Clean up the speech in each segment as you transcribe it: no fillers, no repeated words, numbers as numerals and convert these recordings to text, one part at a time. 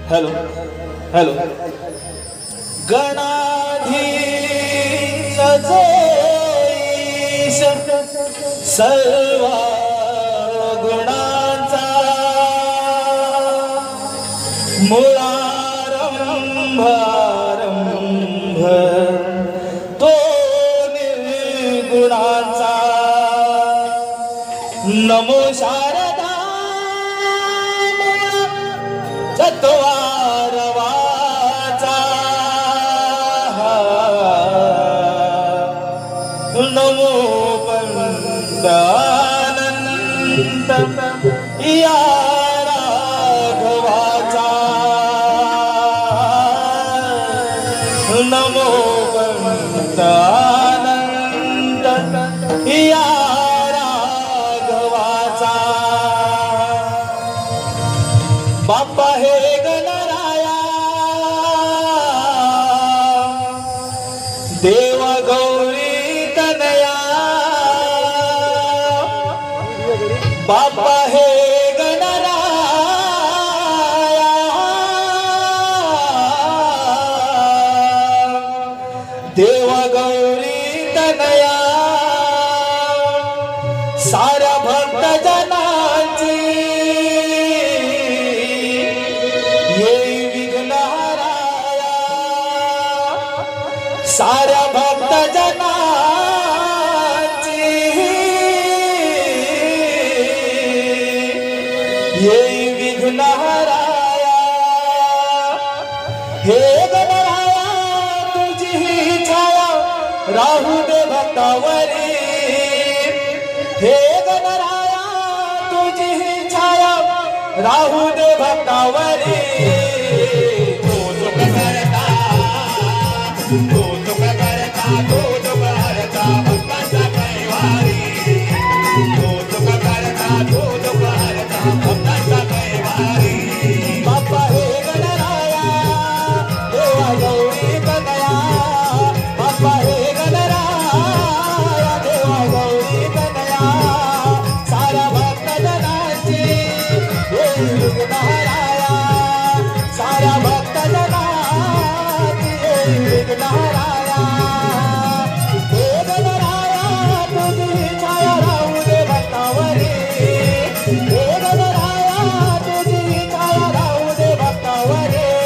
Hello hello गणाधीश जयीश सर्व गुणांचा मुळारंभ आरंभ तो निर्गुणांचा नमो शारदा चत्वार वाचा नमो पंडानंत या राघवाचा नमो पंडानंत या राघवाचा बाप्पा हे गणराया देव गौरी तनया बाप्पा हे गणराया देव गौरी तनया साऱ्या भक्त जनांची साऱ्या भक्त जनांची येई विघ्नहराया हे गणराया तुझी ही छाया राहू दे भक्तावरी हे गणराया तुझी ही छाया राहू दे भक्तावरी बाप्पा हे गणराया देवा गौरी तनया बाप्पा हे गणराया देवा गौरी तनया साऱ्या भक्त जनांची येई विघ्नहराया साऱ्या भक्त जनांची येई विघ्नहराया हे गणराया तुझी छाया राहू दे भक्तावरी हे गणराया तुझी छाया राहू दे भक्तावरी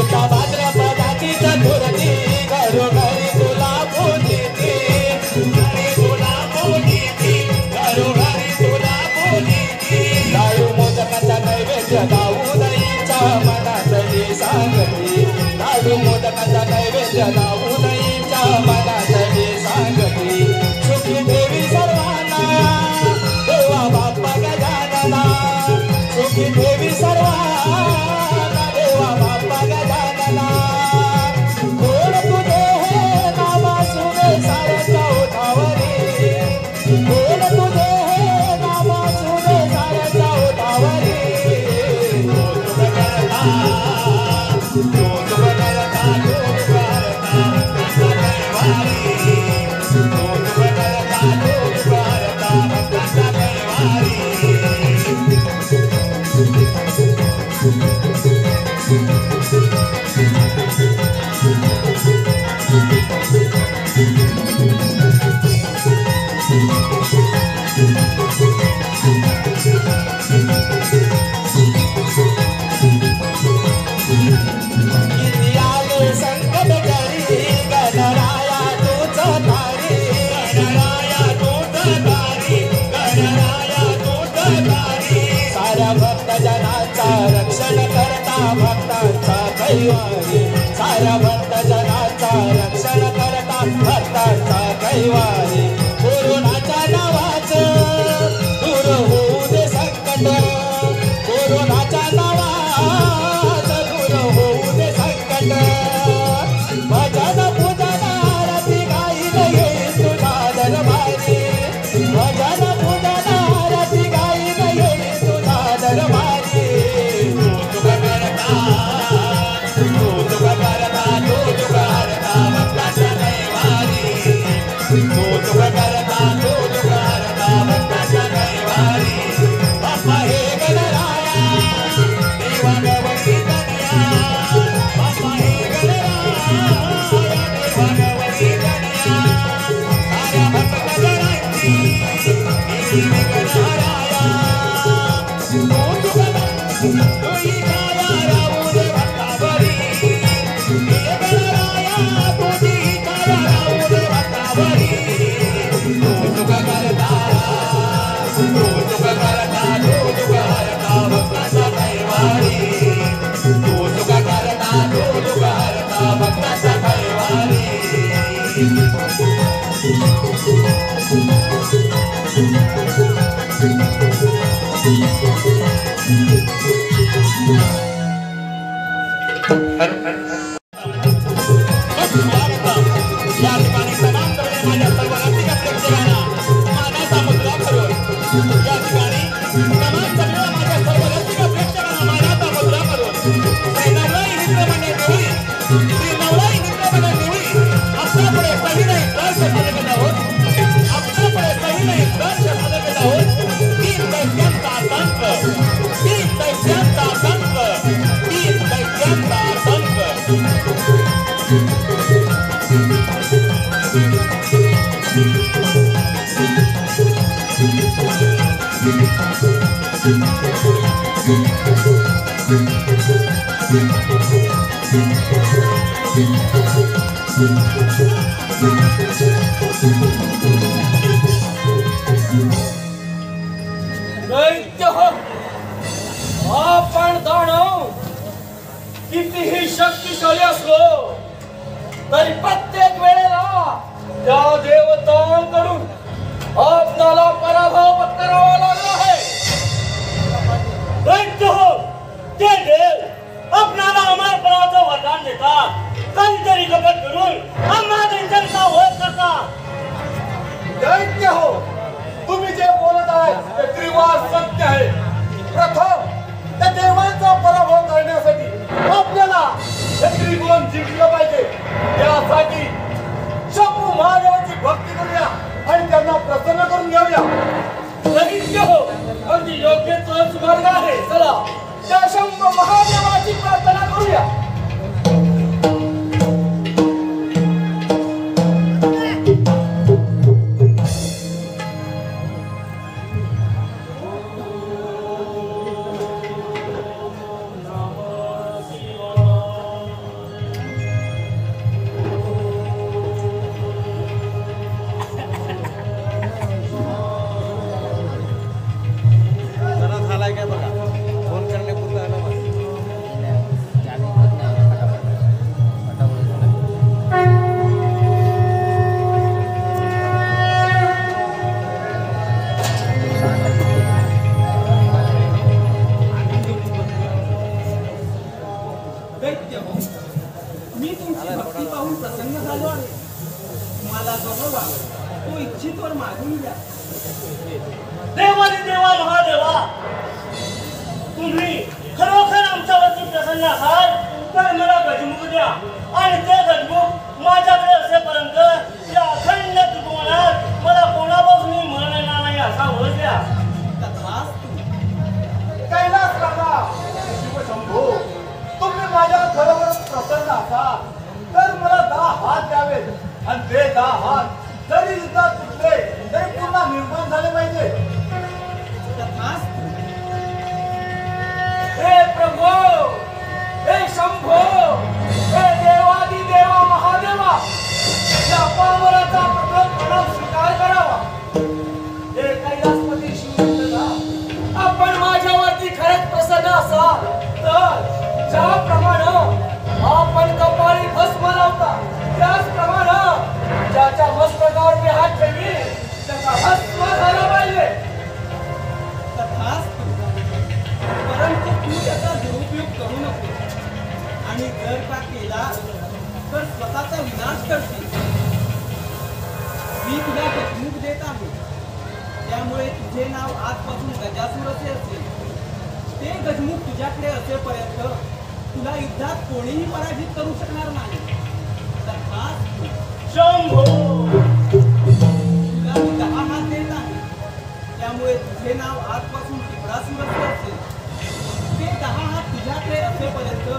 एका भाद्रपदाची चतुर्थी घरोघरी तुला पूजिती घरोघरी तुला पूजिती लाडू मोदकाचा नैवेद्य दाऊदईच्या मनातली सांगती लाडू मोदकाचा नैवेद्य दाऊदईच्या मनातली सांगती सुखी देवी सर्वांना देवा बाप्पा गजानना भक्तांचा कैवारी कोरोनाच्या नावाचं दूर होऊ दे संकट कोरोनाच्या नावाचं दूर होऊ दे संकट भजन पूजन आरती गाईल येईल तुझा दरबारी भजन पूजन आरती गाईल येईल तुझा दरबारी तुका करता तुका करता तुका करता भक्तांचा कैवारी तुका करता तुका करता भक्तांचा कैवारी बाप्पा हे गणराया देवा गवळी तनया बाप्पा हे गणराया देवा गवळी तनया साऱ्या भक्तजनांची हे गणराया तुका तुई काया राहू दे भक्तावरी हे गणराया तुझी काया राहू दे भक्तावरी तुका करता तुका करता भक्तांचा कैवारी तुका करता भक्तांचा कैवारी या ठिकाणी तमाम करणे माझ्या सर्व रसिक प्रेक्षकांना मानाचा मुद्रा करून या ठिकाणी तमाम सगळ्या माझ्या सर्व रसिक प्रेक्षकांना मानाचा मुद्रा करून श्री नवलाई नृत्यमंडळ देवळी श्री नवलाई नृत्यमंडळ देवळी आपल्यापुढे सविनय दर्श सादर करत आहोत आपल्यापुढे सविनय दर्श सादर करत आहोत तीन दैत्यांचा संप तीन दैत्यांचा संप तीन दैत्यांचा संप दैत्य हो आपण दानव कितीही शक्तिशाली असलो तरी प्रत्येक वेळेला त्या देवतांकडून आपल्याला पराभव पत्करावा लागला आहे. दैत्य हो ते देव आपणाला अमरपणाचं वरदान देतात काहीतरी कपट करून आम्हा दैत्यांचा वध करतात. दैत्य हो तुम्ही जे बोलत आहे ते त्रिवार सत्य आहे. प्रथम त्या देवांचा पराभव करण्यासाठी आपल्याला हे त्रिभुवन जिंकलं पाहिजे. त्यासाठी शंभू महादेवाची भक्ती करूया आणि त्यांना प्रसन्न करून घेऊया. दैत्य हो अगदी योग्य तोच मार्ग आहे. चला त्या शंभू महादेवाची प्रार्थना करूया. मी तुमची भक्ती पाहून प्रसन्न झालो आहे. मला जो हवा तो इच्छितवर मागून द्या. देवानी देवा महादेवा तुम्ही खरोखर आमच्यावरती प्रसन्न असाल तर मला गजमुख द्या आणि ते गजमुख माझ्याकडे असेपर्यंत या अखंड त्रिभुवनात मला कोणापासून मरण येणार नाही असा वध द्या. कैलास राजा शिवशंभो तुम्ही माझ्या खरोखर प्रसन्न असाल तर मला 10 हात द्यावेत आणि ते 10 हात जरी युद्धात तुटले तरी पुन्हा निर्माण झाले पाहिजे. हे प्रभू हे शंभो हे देवादी देवा महादेवा या पावराचा प्रथम स्वीकार करावा. हे कैलासपती शिवशंभो आपण माझ्यावरती खरंच प्रसन्न असाल तर ज्याप्रमाणे आपण कपाळी भस्म लावता त्याचप्रमाणे ज्या ज्याच्या मस्तकावर मी हात ठेवी त्याचा भस्म झाला पाहिजे. तथास्तु. परंतु तू त्याचा दुरुपयोग करू नको आणि जर का केला तर स्वतःचा विनाश करशील. मी तुला गजमुख देत आहे त्यामुळे तुझे नाव आजपासून गजासूर असे असेल. ते गजमुख तुझ्याकडे असेपर्यंत तुला युद्धात कोणीही पराजित करू शकणार नाही. तथास्तु. शंभो तुला मी 10 हात देत आहे त्यामुळे तुझे नाव आजपासून टिपरासूर असे असेल. ते 10 हात तुझ्याकडे असेपर्यंत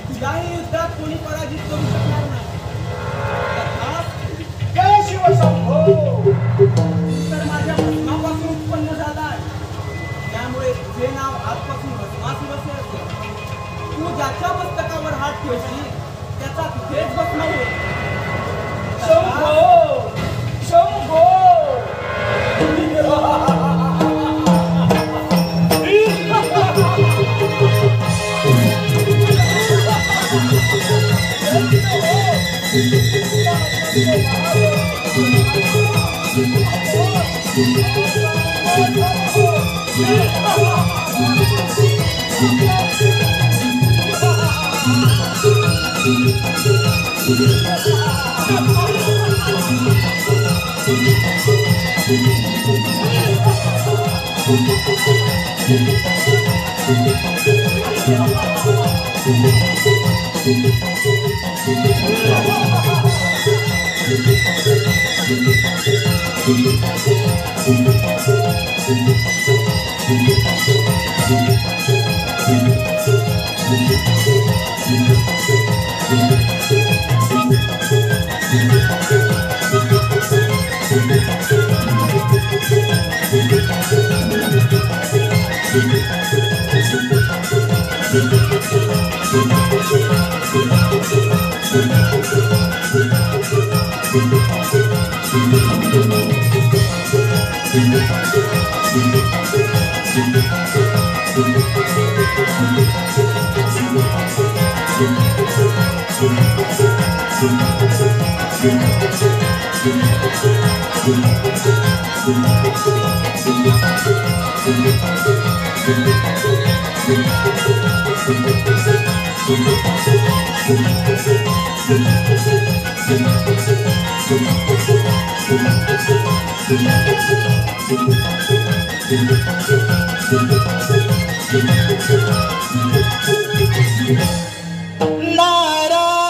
तुलाही युद्धात कोणी पराजित करू शकणार नाही. तथास्तु. जय शिवशंभो. तर माझ्या भस्मापासून उत्पन्न झाला आहे त्यामुळे तुझे नाव आजपासून भस्मासूर असे असेल. तू ज्याच्या मस्तकावर हात ठेवशील त्याचा तिथेच भस्म होईल. शंभो शंभो.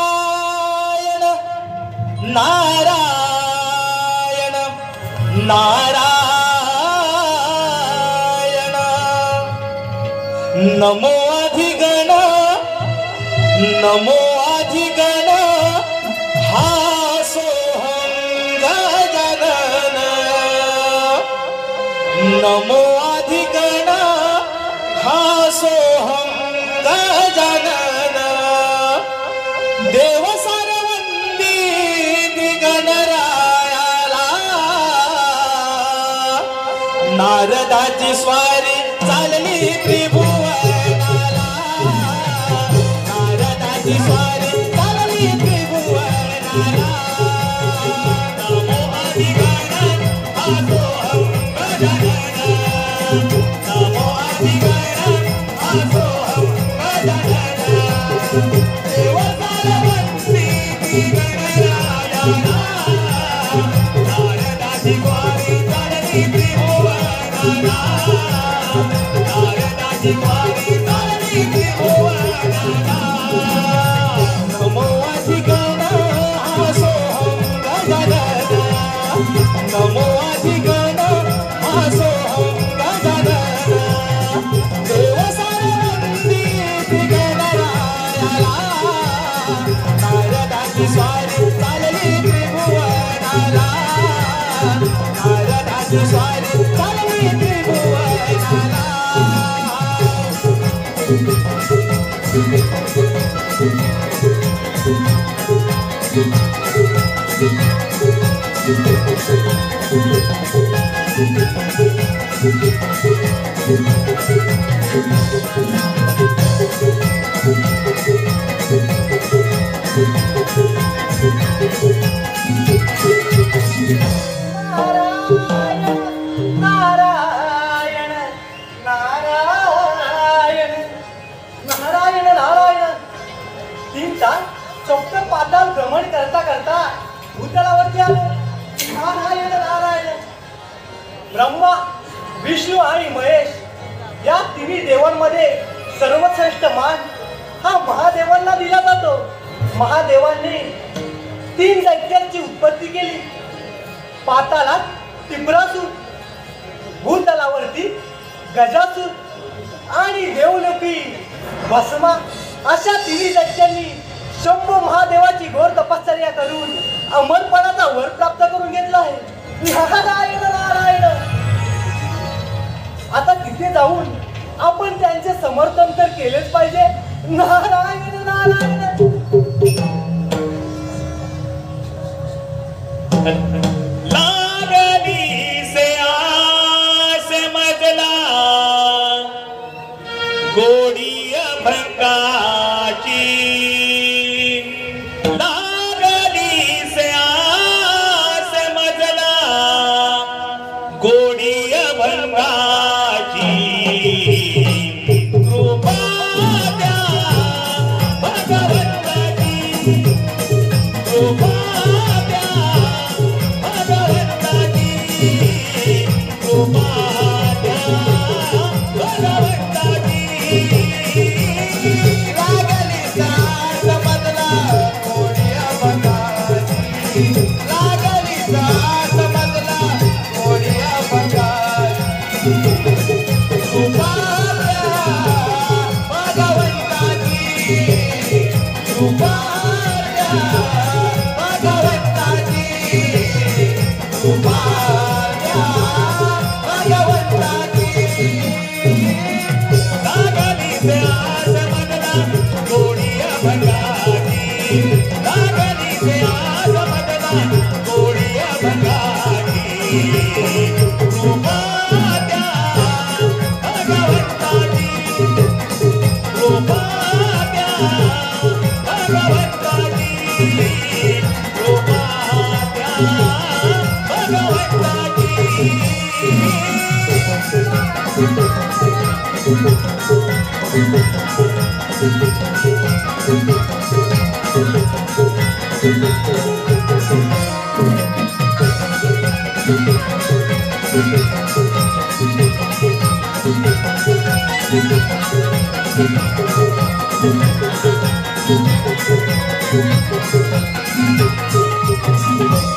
नारायण नारायण नारायण. नमो अधिगण नमो अधिगण हा सोहम गजानन. नमो अधिगण हा सोहम गजानन. देव सारवंदी गणरायाला नारदाची स्वारी चालली त्रिभुवनाला. नारदाची स्वारी चालली त्रिभुवनाला. नमो अधिगण हा सोहम गजानन. नमो अधिगण हा सोहम गजानन. देव सारवंदी गणरायाला नारदाची स्वारी चालली त्रिभुवनाला. नारदाची स्वारी चालली त्रिभुवनाला. नमो अधिगण हा सोहम गजानन. नमो अधिगण हा सोहम गजानन. देव सारवंदी गणरायाला नारदाची स्वारी चालली त्रिभुवनाला. नारदाची स्वारी चालली त्रिभुवनाला. Thank you. ब्रह्मा, विष्णू आणि महेश या तिन्ही देवांमध्ये सर्वश्रेष्ठ मान हा महादेवांना दिला जातो. महादेवांनी 3 दैत्यांची उत्पत्ती केली. पाताळात टिपरासूर, भूतलावरती गजासूर आणि देवलोकी भस्मा अशा तिन्ही दैत्यांनी शंभू महादेवाची घोर तपश्चर्या करून अमरपणाचा वर प्राप्त करून घेतला आहे. नारायण नारायण. आता तिथे जाऊन आपण त्यांचे समर्थन तर केलेच पाहिजे. नारायण नारायण. लागली से आस मजला गोडी अभंगाची. लागली से आस मजला गोडी अभंगाची. कृपा द्या भगवंताची. कृपा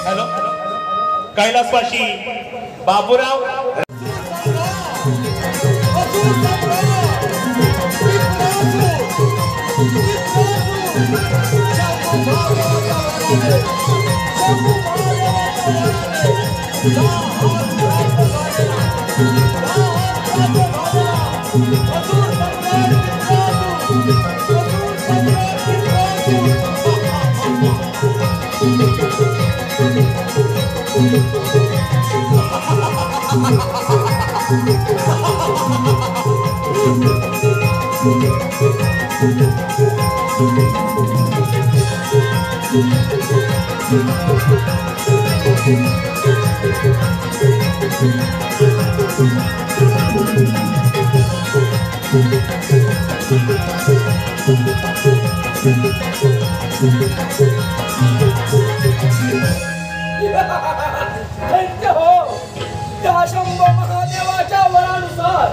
हॅलो, कैलासवासी बाबूराव त्या शंभू महादेवाच्या वरानुसार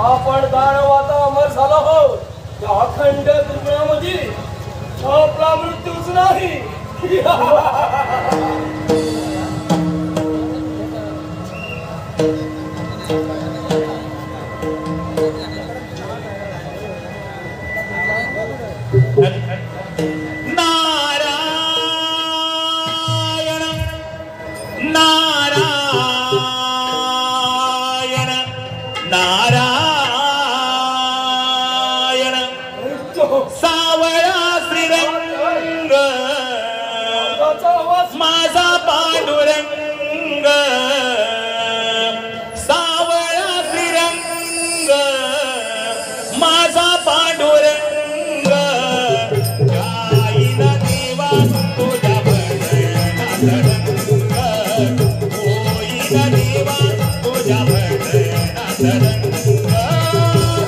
आपण दानवाचा अमर झालो आहोत. त्या अखंड दुर्गुणामध्ये आपला मृत्यूच नाही. माझा पांडुरंग सावळा श्रीरंग माझा पांडुरंग गाईला देवा तुझ्या भजनात रंग होईला देवा तुझ्या भजनात रंग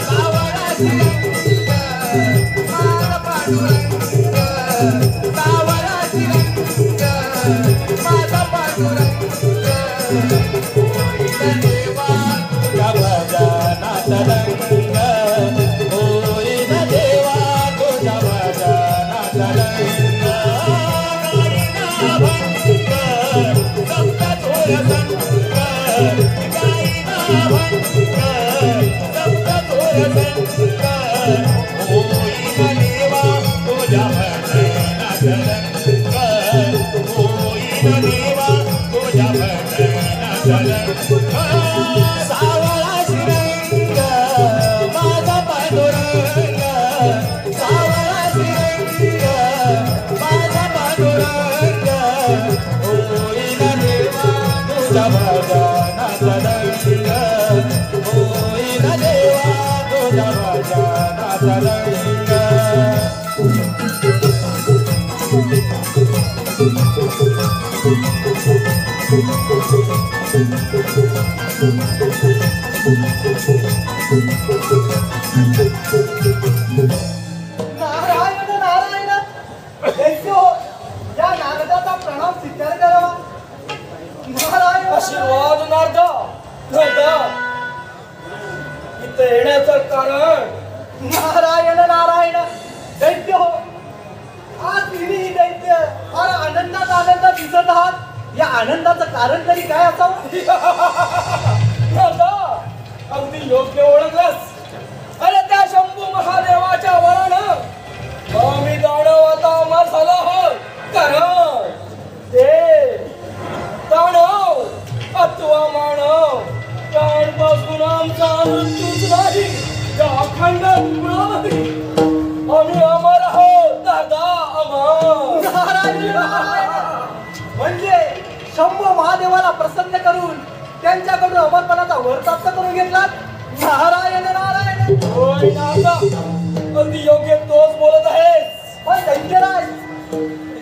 सावळा श्रीरंग माझा पांडुरंग सावळा श्रीरंग माझा पांडुरंग सावळा श्रीरंग माझा पांडुरंग सावळा श्रीरंग माझा पांडुरंग होईना देवा तुझा भजनाचा रंग होईना देवा तुझा भजनाचा रंग नारायण नारायण दैत्य हो या नारदाचा प्रणाम स्वीकार करावा. नारायण आशीर्वाद नारदा. नारदा इथे येण्याचं कारण नारायण नारायण दैत्य हो आज तुम्ही दैत्य फार आनंदात दिसत आहात. या आनंदाचं कारण तरी काय असावं. नारदा अगदी योग्य ओळखलंस. अरे त्या शंभू महादेवाच्या वरानं आम्ही दानव आता अमर झालो आहोत. कारण ते दानव अथवा मानव त्यापासून आमचा मृत्यूच नाही. त्या अखंड गुणामध्ये आम्ही अमर आहोत. दादा अमर. नारायण नारायण म्हणजे शंभू महादेवाला प्रसन्न करून त्यांच्याकडून अमरपणाचा वर प्राप्त करून घेतलात. नारायण नारायण होय नारदा अगदी योग्य तोच बोलत आहेस. पण दैत्यराज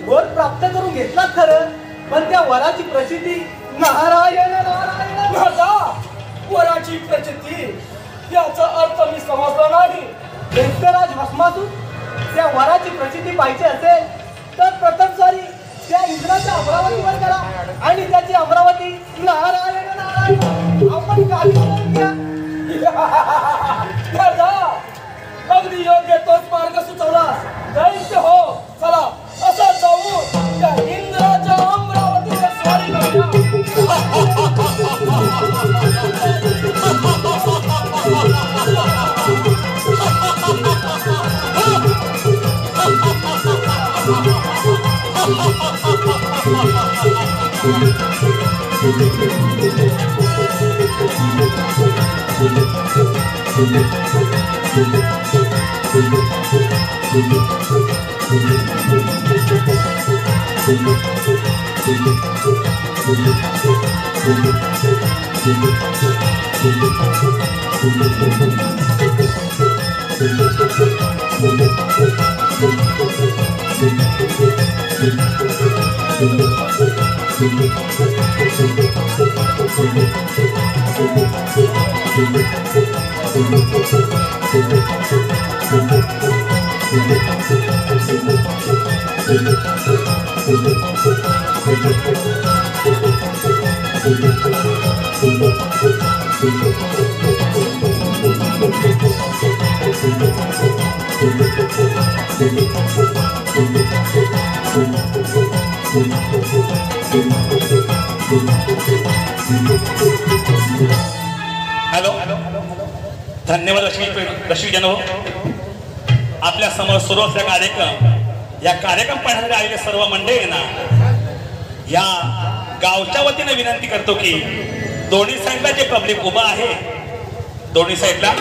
वर प्राप्त करून घेतलात खरं पण त्या वराची प्रचिती नारायण नारायण नारदा वराची प्रचिती याचा अर्थ मी समजला नाही. दैत्यराज भस्मासून त्या वराची प्रचिती पाहिजे असेल तर प्रथम सारी त्या इंद्राच्या अमरावतीवर करा आणि त्याची अमरावती नारायण नारायण आपण काही करून घ्या. नारदा अगदी योग्य तोच मार्ग सुचवला. दैत्य हो चला असं जाऊ त्या इंद्राच्या अमरावतीवर स्वारी करूया. हॅलो धन्यवाद रश्मीजन हो. आपल्या समोर सुरू असलेला कार्यक्रम या कार्यक्रम पाहण्यासाठी आलेले सर्व मंडळींना या गावच्या वतीने विनंती करतो की दोन्ही साईडला जे पब्लिक उभा आहे दोन्ही साईडला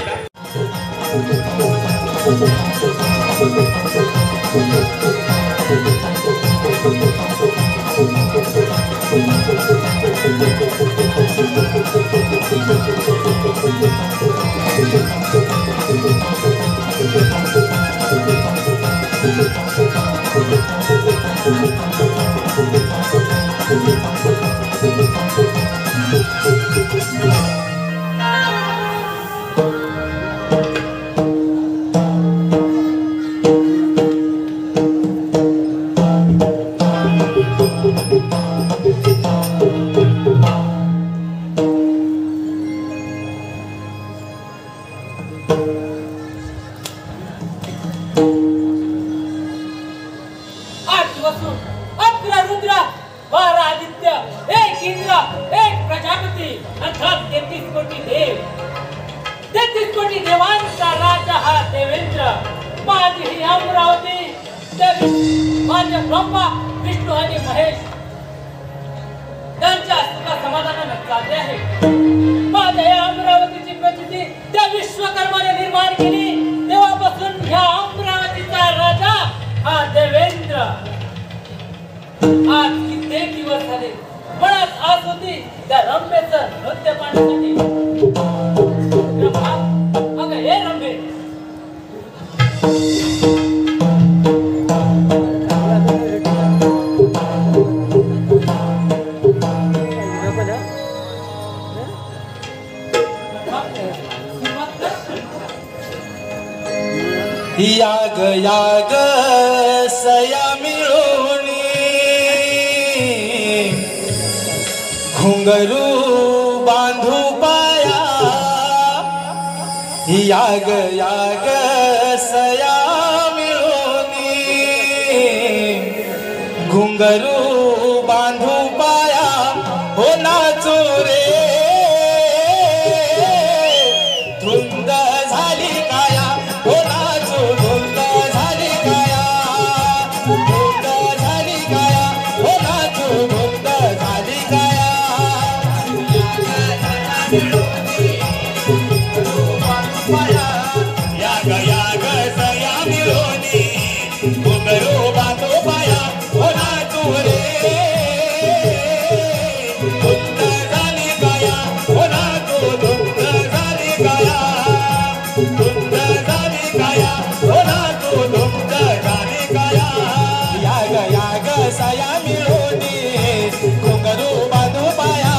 ब्रह्मा विष्णू आणि महेश त्यांच्या समाधानानं चालले आहे. माझ्या या अमरावतीची प्रचिती त्या विश्वकर्माने निर्माण केली तेव्हापासून ह्या अमरावतीचा राजा हा देवेंद्र. आज कित्येक दिवस झाले मनात आस होती त्या रंभेचं नृत्य पाहण्यासाठी. रंभा, अगं हे रंभे, याग याग सया मिळोनी घुंगरू बांधू पाया. याग याग सया मिळोनी घुंगरू बांधू पाया. हो नाचू रे धुंद झाली काया. हो नाचू धुंद झाली काया. धुंद झाली काया. हो नाचू धुंद झाली काया. याग याग सया मिळोनी घुंगरू बांधू पाया. हो नाचू रे धुंद झाली काया. हो नाचू धुंद झाली काया. धुंद झाली काया. हो नाचू धुंद झाली काया. याग याग सया मिळोनी घुंगरू बांधू पाया.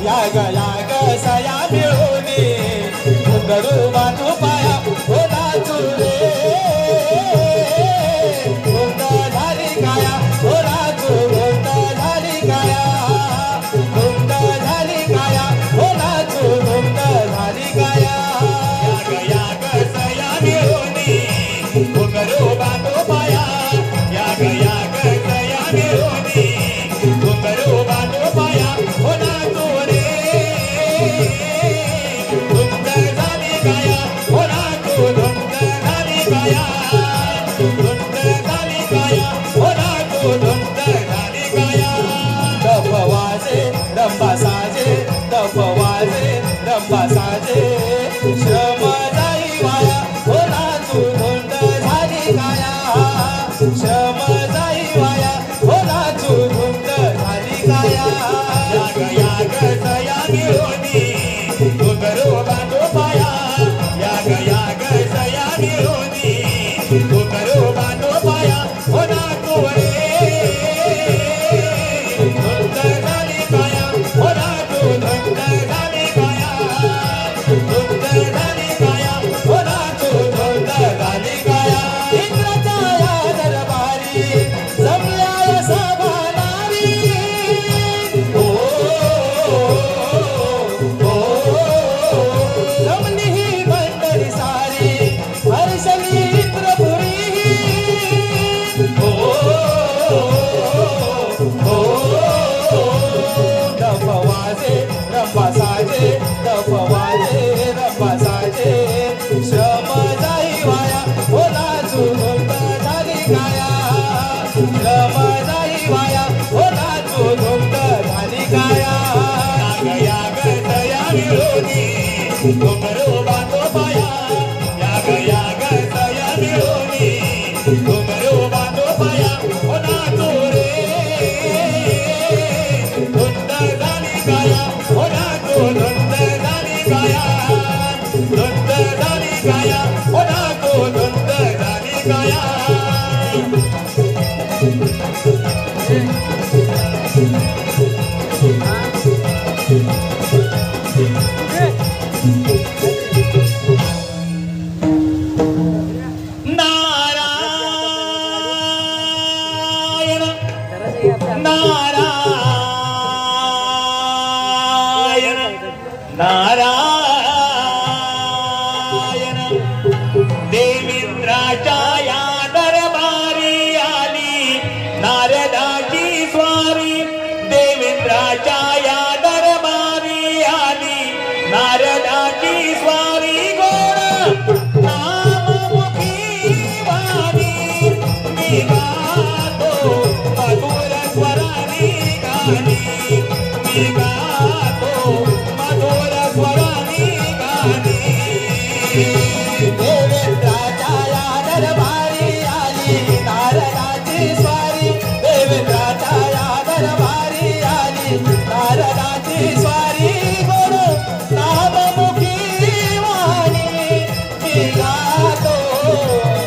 याग याग सया मिळोनी घुंगरू बांधू पाया. हो नाचू रे धुंद झाली काया. हो नाचू धुंद झाली काया. धुंद झाली काया. हो नाचू धुंद झाली काया. याग याग सया मिळोनी घुंगरू बांधू पाया. याग याग सया मिळोनी घुंगरू बांधू पाया. हो नाचू रे धुंद झाली काया. हो नाचू धुंद झाली काया. धुंद झाली काया. हो नाचू धुंद झाली काया. डफ वाजे रंभा साजे. डफ वाजे रंभा साजे. श्रम जाई वाया. हो नाचू धुंद झाली काया. श्रम जाई वाया. हो नाचू धुंद झाली काया. याग याग सया मिळोनी घुंगरू बांधू पाया. याग याग सया मिळोनी घुंगरू बांधू पाया. हो नाचू रे धुंद झाली काया. हो नाचू धुंद झाली काया. धुंद झाली काया. हो नाचू धुंद झाली काया. इंद्राच्या या दरबारी जमल्या सभा नारी. ओ जमली ही मंडळी सारी हर्षली इंद्रपुरी. डफ वाजे रंभा साजे. डफ वाजे रंभा साजे. श्रम जाई वाया. हो नाचू धुंद झाली काया. श्रम जाई वाया. हो नाचू धुंद झाली काया. याग याग सया मिळोनी घुंगरू बांधू पाया. याग याग सया मिळोनी घुंगरू बांधू पाया. हो नाचू रे धुंद झाली काया. हो नाचू धुंद झाली काया. धुंद झाली काया. हो नाचू धुंद झाली काया. नारायण देवेंद्राच्या या दरबारी आली नारदाची स्वारी. देवेंद्राच्या या दरबारी आली नारदाची स्वारी. गोड नाममुखी वाणी मी गातो मधुर स्वरानी गाणी. मी गातो नारदाची स्वारी गोड नाममुखी वाणी मी गातो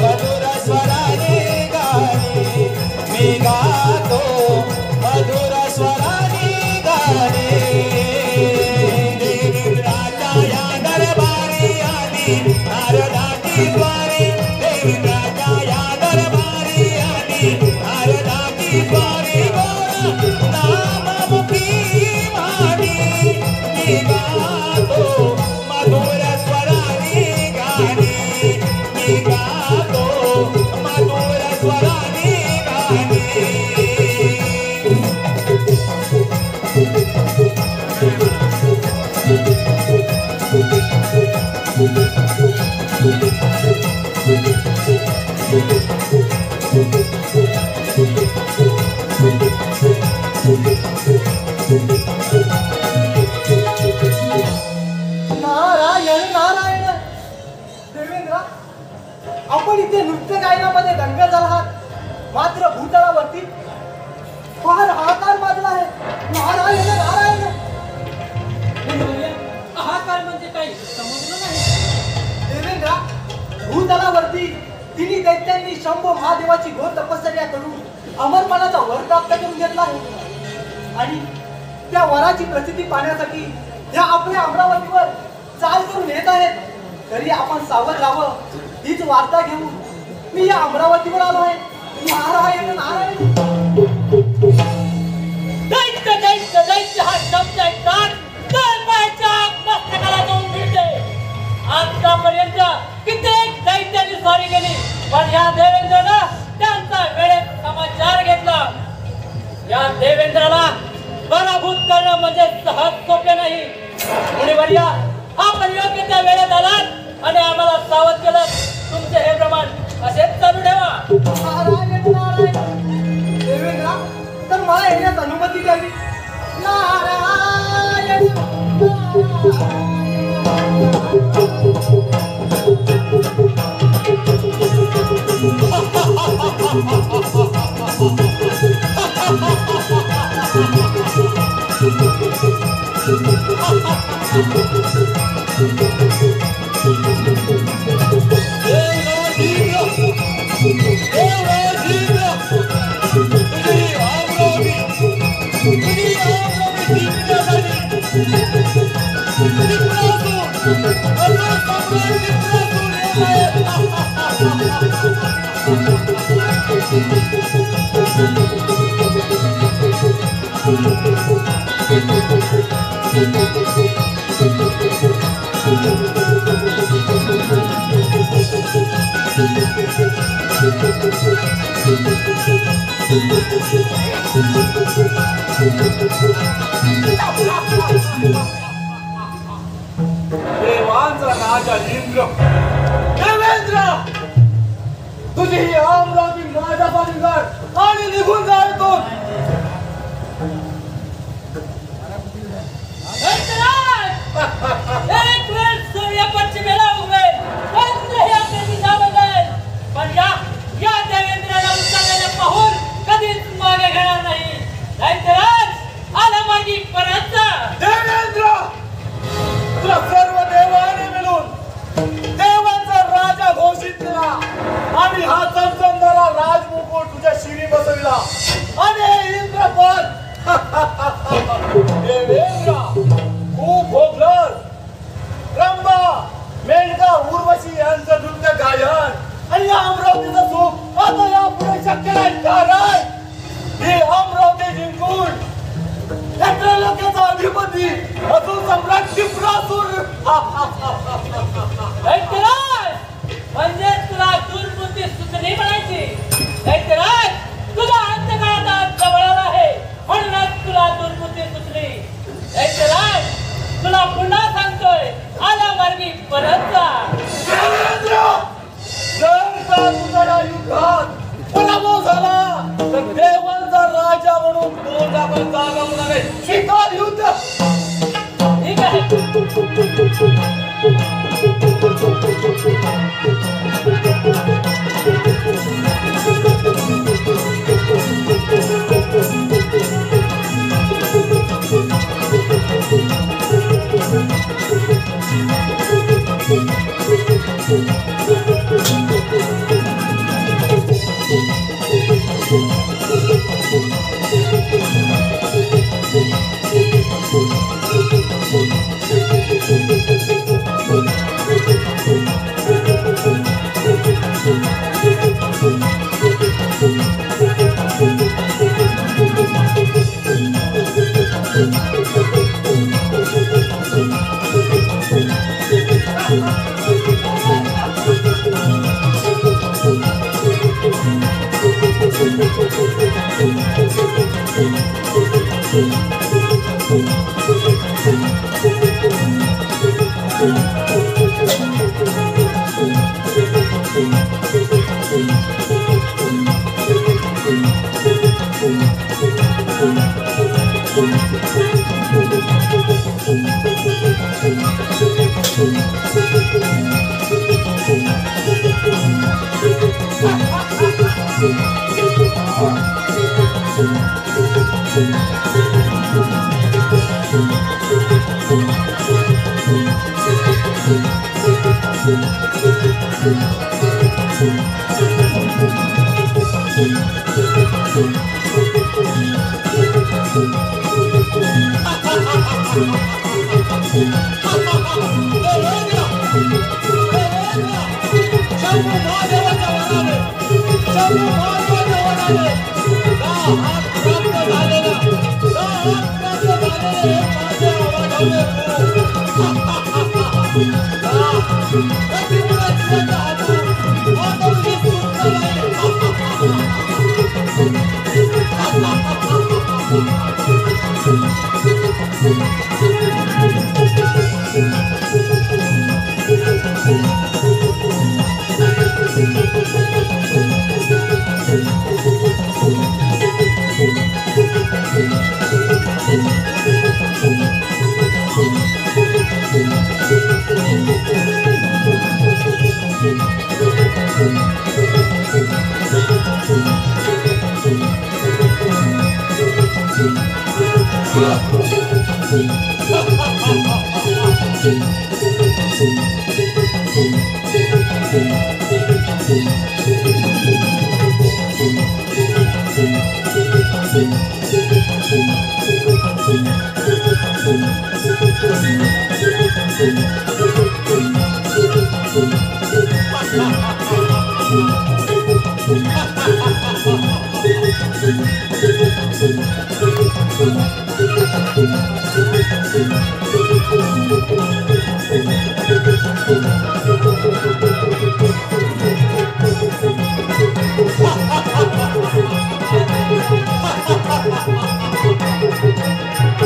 मधुर स्वराने गाणी मी गातो मधुर स्वराने गाणी देवेंद्राच्या या दरबारी आली नारदाची स्वारी देवेंद्राच्या या दरबारी आली नारदाची स्वारी गोड नाममुखी वाणी मी गातो मधुर स्वराने गाणी मी गातो मधुर स्वराने गाणी नारायण नारायण. देवेंद्र, आपण इथे नृत्य गायनामध्ये दंग झाला आहात, मात्र भूतळावरती फार हाहाकार माजला आहे. नारायण नारायण. हाहाकार म्हणजे काही समजलं नाही. देवेंद्र, भूतलावरती तिन्ही दैत्यांनी शंभू महादेवाची घोर तपश्चर्या करून अमरपणाचा वर प्राप्त करून घेतला आहे आणि त्या वराची प्रसिद्धी पाहण्यासाठी या आपल्या अमरावतीवर चाल करून येत आहेत. तरी आपण सावध राहावं हीच वार्ता घेऊन मी या अमरावतीवर आलो आहे. नारायण नारायण. दैत्य दैत्य दैत्य हा शब्द ऐकतात तळपायाच्या मस्तकाला जाऊन मिळते. आतापर्यंत कित्येक दैत्यांनी स्वारी केली, पण या देवेंद्रानं त्यांचा वेळेत समाचार घेतला. या देवेंद्राला पराभूत करणं म्हणजे सहज सोपे नाही. मुनिवर्या, आपण योग्य त्या वेळेत आलात आणि आम्हाला सावध केलं. तुमचे हे प्रमाण असेच चालू ठेवा. नारायण नारायण. देवेंद्र, तर मला येण्यास अनुमती द्यावी. नारायण देवांचा राजा इंद्र. देवेंद्र, तुझी ही अमरावती माझ्यापासून काढ आणि निघून जा इथून. एक वेळ सूर्य पश्चिमेला उगवेल, कोणतेही आपली दिशा बदलेल, पण या देवेंद्राला उतरलेलं पाहून कधीच मागे घेणार नाही. दैत्यराज आला मागी परत जा. देवेंद्र, तुला सर्व देवाने मिळून देवांचा राजा घोषित केला आणि हा चमचमदारा राजमुकुट तुझ्या शिरी बसविला आणि इंद्रपद. देवेंद्र, खूप भोगलस. रंभा, मेनका, उर्वशी यांचं नृत्य गायन आणि या अमरावतीचं सुख आता यापुढे शक्य नाही. कारण ही अमरावती जिंकून लोकांचा अधिपती असून सम्राट टिपरासूर. दैत्यराज, म्हणजे तुला दुर्बुद्धी सुचली म्हणायची. दैत्यराज, तुझा अंतकाळात जवळ आला आहे म्हणूनच तुला दुर्बुद्धी सुचली. दैत्यराज, तुला पुन्हा सांगतोय, आला मार्गी परत जा. देवेंद्र, जर का तुझा या युद्धात पराभव झाला तर देवांचा राजा म्हणून तोंडावर जागा होणार आहे. स्वीकार युद्ध. ठीक आहे.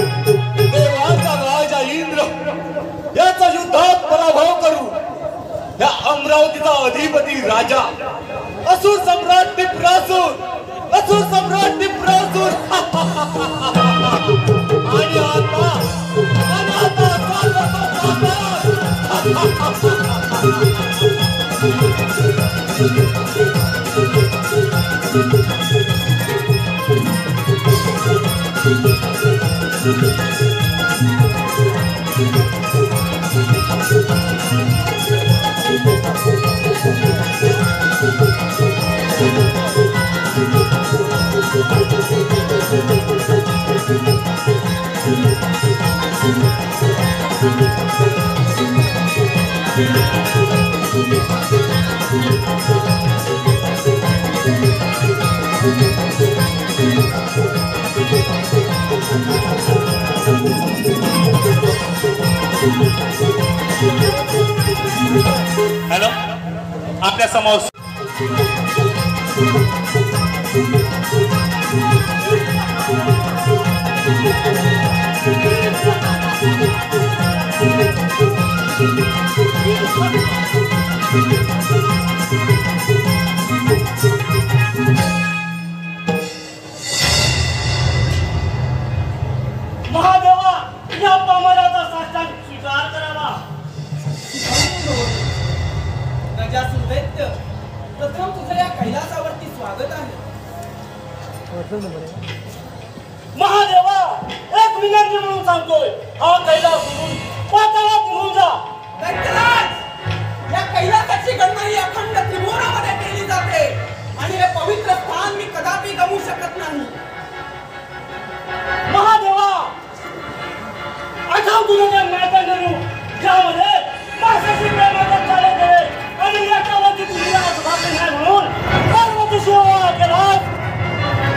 देवाचा राजा इंद्र याचा युद्धात पराभव करू या अमरावतीचा अधिपती राजा असुर सम्राट टिप्रासूर आणि आता हॅलो, आपल्या समोर महादेवा, या पामराचा साष्टांग स्वीकार करावा. प्रजासुर दैत्य, प्रथम तुझं या कैलासावरती स्वागत आहे. महादेवा, एक विनंती म्हणून सांगतोय, हा कैलास सोडून पाताळात निघून जा. दैत्यराज, या कैलासाची गणना ही अखंड त्रिभुवनामध्ये केली जाते आणि हे पवित्र स्थान मी कदापि गमवू शकत नाही. महादेवा, आठव तुला त्या नाट्यांगरू ज्यामध्ये मासाची प्रेमाचा चाले केले आणि याच्यावरती तुम्ही आज भाषण नाही म्हणून पार्वती शिवा केलास.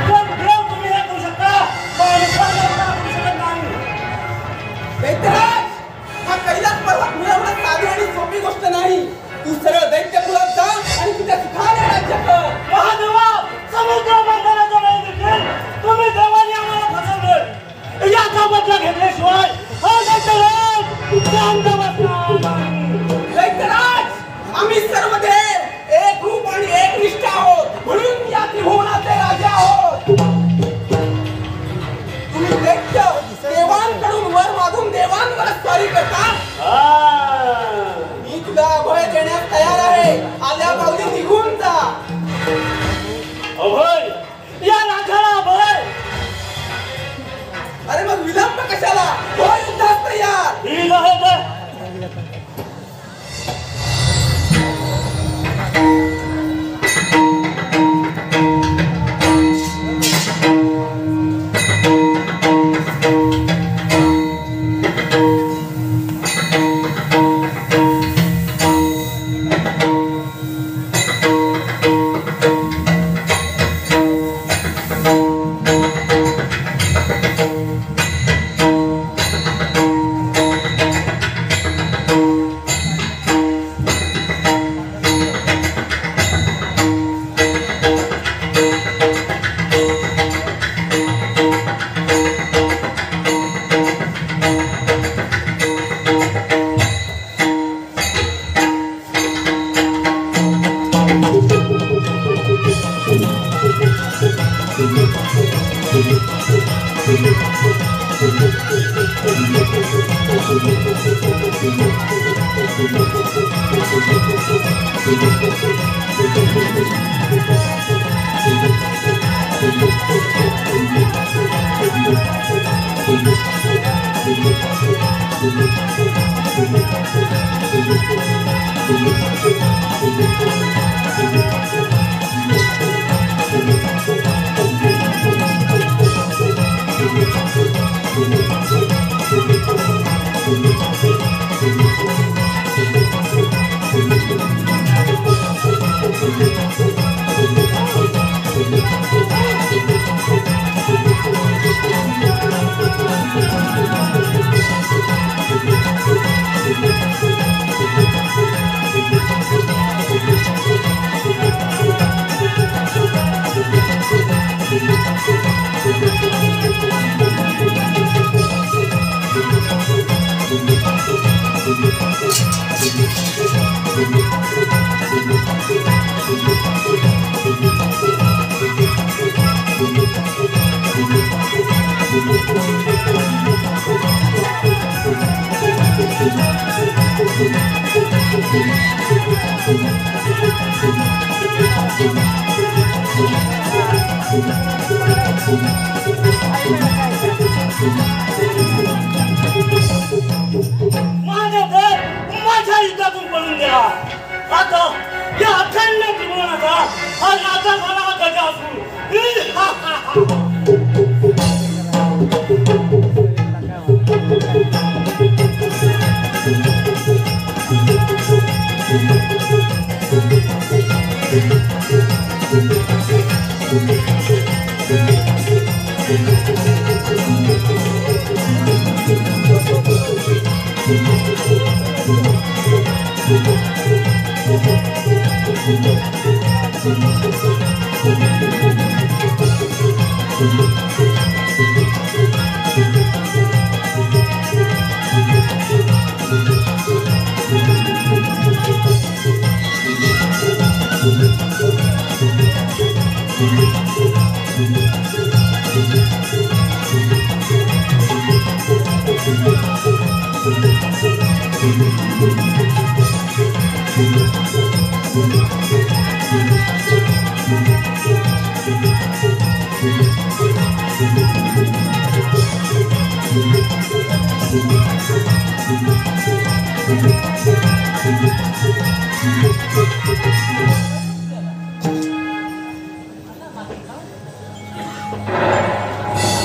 पण देव तुम्ही हे करू शकता, पण माणसाला करू शकत नाही. शांत बसणार नाही. दैत्यराज आम्ही सर्व देव एक रूप आणि एक निष्ठ आहोत म्हणून या त्रिभुवनाचे राजा आहोत. तुम्ही दैत्य देवांकडून वर मागून देवांवर स्वारी करता. मी तुला अभय देण्यास तयार आहे. आल्या पावली निघून जा. अभय या राजाला अभय. अरे मग विलंब कशाला? हो युद्धास तयार. ठीक आहे तर. माझ्या युद्धातून पळून द्या. आता या अखंड त्रिभुवनाचा हा राजा झाला गजासूर.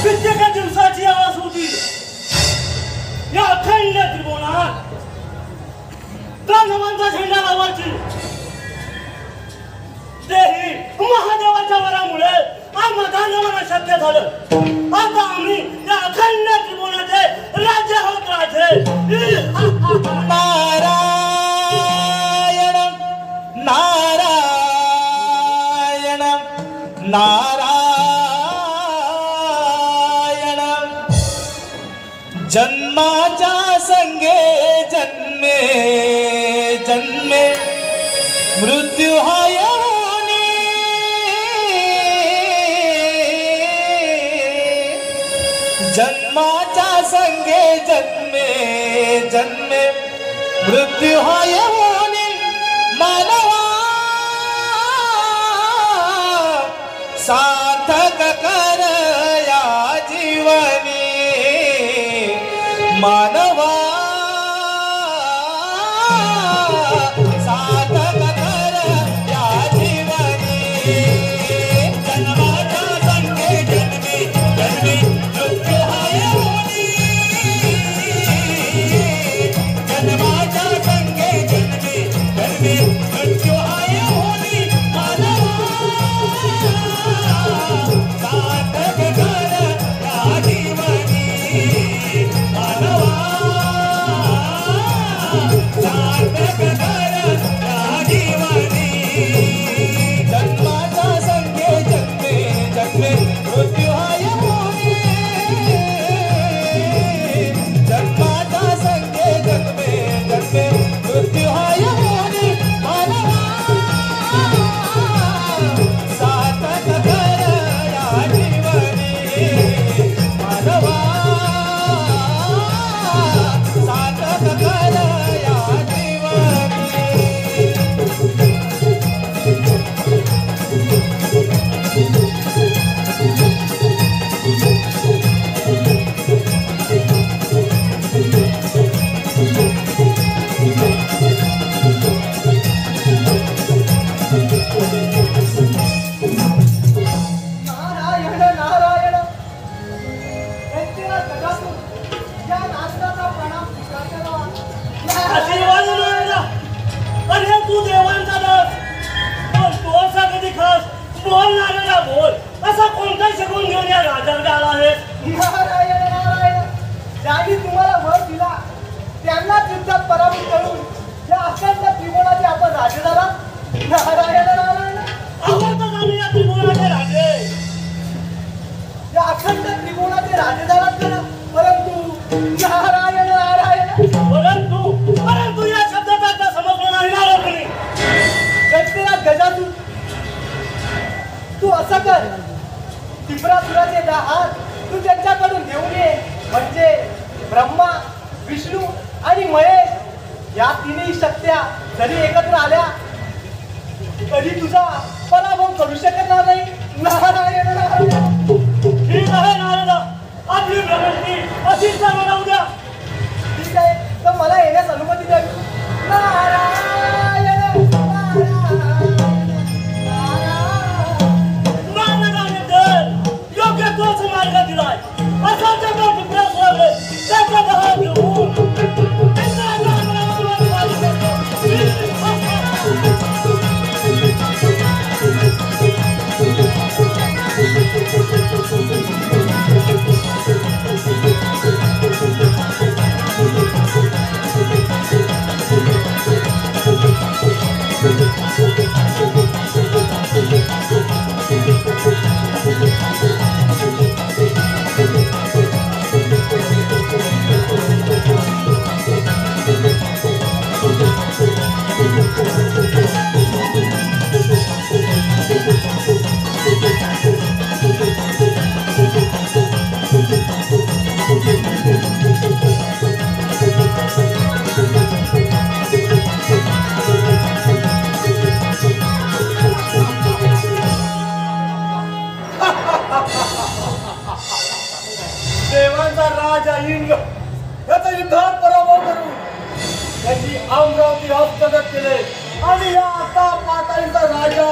कित्येक दिवसाची आवाज होती या अखंड त्रिभुवनात. दानवांचा झेंडा लावायची. तेही महादेवाच्या वरामुळे आम्हा दानवांना शक्य झालं. आता आम्ही या अखंड त्रिभुवनाचे राजे आहोत. राजे. नारायण नारायण नारायण जन्म जन्माच्या संगे जन्मे जन्मे मृत्यू हा येऊनी जन्माच्या संगे जन्मे जन्मे मृत्यू हा येऊनी मानवा सार्थक कर या जीवनी मानवा सार्थक कर या जीवनी जन्माच्या संगे जन्मी जन्मी मृत्यू हा येऊनी जन्माच्या संगे जन्मी जन्मी मृत्यू हा येऊनी मानवा सार्थक कर या जीवनी मानवा सार्थक कर या जीवनी जन्माच्या संगे जन्मे जन्मे मृत्यू हा येऊनी जन्माच्या संगे जन्मे जन्मे मृत्यू हा येऊनी मानवा सार्थक कर या जीवनी मानवा सार्थक कर या जीवनी नारायण नारायण व्यक्तीला जगातून या नाचण्याचा प्रणाम स्वीकार करावा. आशीर्वाद मिळाला. अरे तू देवांचा दास पण तू असा कधी खास बोल नारायणा बोल असा कोणता शिकून घेऊन या राजाकडे आला आहेस? नारायण नारायण ज्यांनी तुम्हाला वर दिला त्यांनाच युद्धात पराभूत करून या अखंड त्रिकोणाचे आपण राजे झाला. नारायण नारायण आवडतात आम्ही या त्रिभुवनाचे राजे. या अखंड त्रिकोणाचे राजे झालात का? परंतु नारायण नारायण परंतु या शब्दाचा अर्थ समजला नाही ना कोणी. व्यक्तीला गजातून तू असं कर त्रिपुरासुराचे 10 हात तू त्यांच्याकडून घेऊन ये म्हणजे ब्रह्मा विष्णू आणि महेश या तिन्ही शक्त्या जरी एकत्र आल्या तरी तुझा पराभव करू शकणार नाही. नारायण नारायण ठीक आहे नारदा आपली प्रगती अशीच चालू राहू द्या. ठीक आहे तर मला येण्यास अनुमती द्यावी. नारायण नारायण नारदाने तर योग्य तोच मार्ग दिलाय. असा जगा विकास व्हावे त्याचा दहा घेऊन त्यांना नारदावर वाली करतो. देवांचा राजा इंद्र याचा युद्धात पराभव करून त्याची अमरावती हस्तगत केले आणि या आता पाताळीचा राजा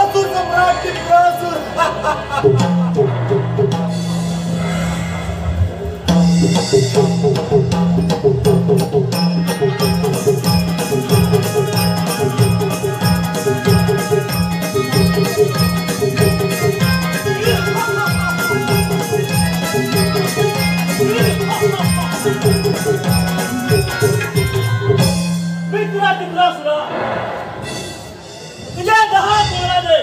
असुर सम्राट त्रिपुरासुर तुझ्या 10 तोळाने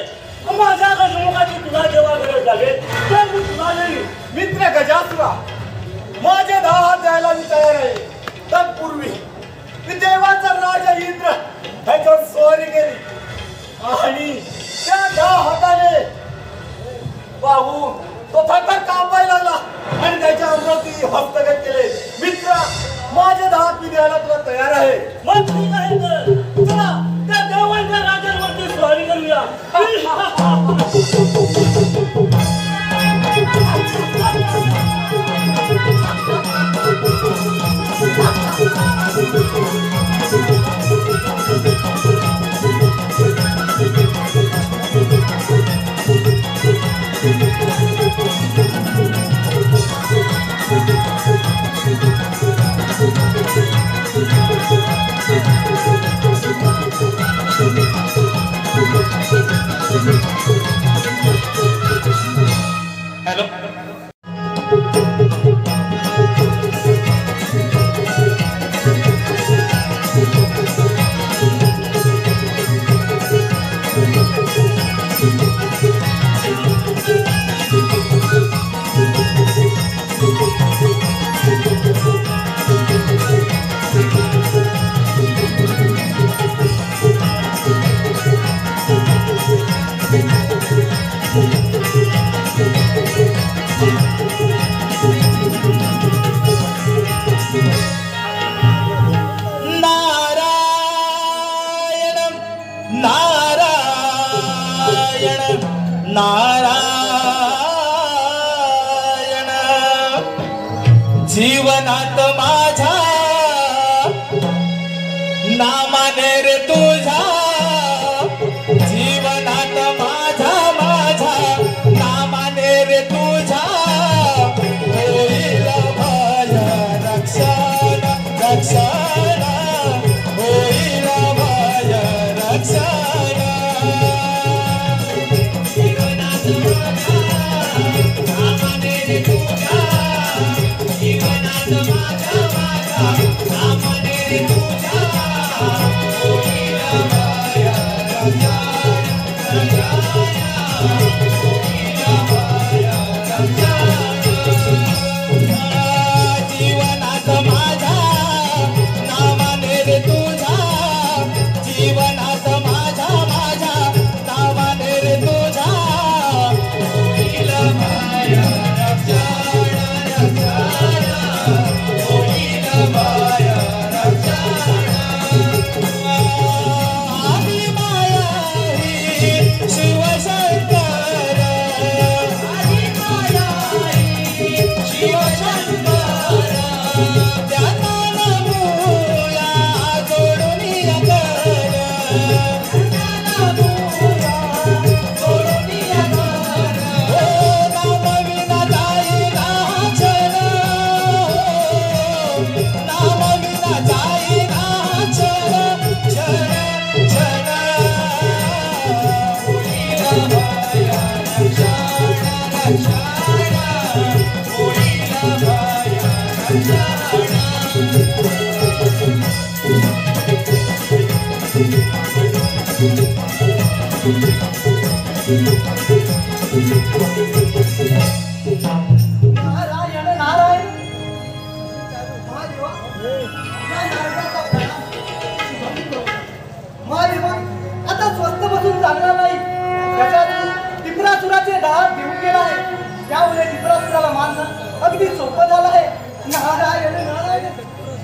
माझ्या गजमुखाची तुला जेव्हा गरज लागेल तर मी तुला देईन. मित्र गजासुरा माझे 10 हात द्यायला मी तयार आहे. तत्पूर्वी मी देवाचा राजा इंद्र ह्याच्यावर स्वारी केली आणि त्या 10 हाताने पाहून तो थरथर कापायला लागला आणि त्याच्या अमरावती हस्तगत केले. मित्र, माझे 10 हात मी द्यायला तुला तयार आहे. मग ठीक आहे तर चला त्या देवांच्या राजांवरती स्वारी करूया. हॅलो नारायण जीवनात माझा नामाने रे तुझा जीवनात माझा नामाने रे तुझा होईल भय रक्षण रक्षण होईल भय रक्षण जीवनात माझा नामाने रे तुझा जीवनात माझा नामाने रे तुझा होईल भय रक्षण रक्षण होईल भय रक्षण आदि माया ही शिवशंकर आदि माया ही शिवशंकर त्यांना नमूया जोडून कर त्यांना नमूया जोडून कर हो नाम विना जाईना क्षण नाम विना जाईना क्षण क्षण क्षण होईल भय रक्षण रक्षण होईल भय रक्षण नारायण नारायण महादेवा या नारदाचा प्रणाम. महादेवा आता स्वस्त बसून चालणार नाही. गजानन टिपरासुराचे दात घेऊन गेला आहे. त्यामुळे टिपरासुराला मारणं अगदी सोपं झालं आहे. नारायण नारायण